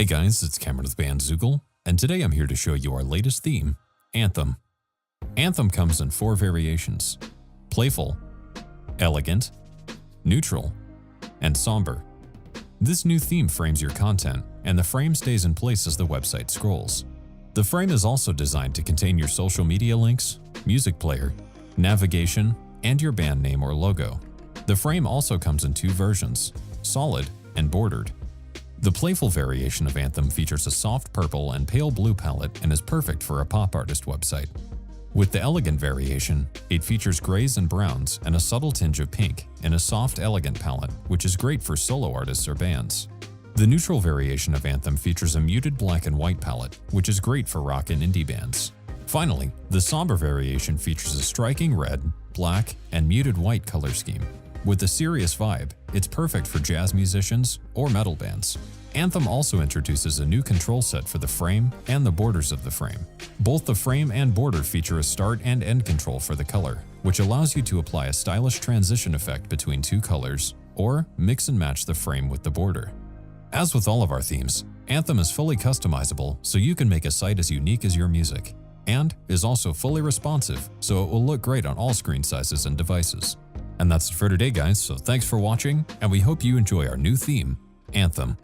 Hey guys, it's Cameron with Bandzoogle, and today I'm here to show you our latest theme, Anthem. Anthem comes in 4 variations: Playful, Elegant, Neutral, and Sombre. This new theme frames your content, and the frame stays in place as the website scrolls. The frame is also designed to contain your social media links, music player, navigation, and your band name or logo. The frame also comes in 2 versions, solid and bordered. The Playful variation of Anthem features a soft purple and pale blue palette and is perfect for a pop artist website. With the Elegant variation, it features grays and browns and a subtle tinge of pink in a soft, elegant palette, which is great for solo artists or bands. The Neutral variation of Anthem features a muted black and white palette, which is great for rock and indie bands. Finally, the Sombre variation features a striking red, black, and muted white color scheme. With a serious vibe, it's perfect for jazz musicians or metal bands. Anthem also introduces a new control set for the frame and the borders of the frame. Both the frame and border feature a start and end control for the color, which allows you to apply a stylish transition effect between 2 colors, or mix and match the frame with the border. As with all of our themes, Anthem is fully customizable, so you can make a site as unique as your music, and is also fully responsive, so it will look great on all screen sizes and devices. And that's it for today, guys, so thanks for watching, and we hope you enjoy our new theme, Anthem.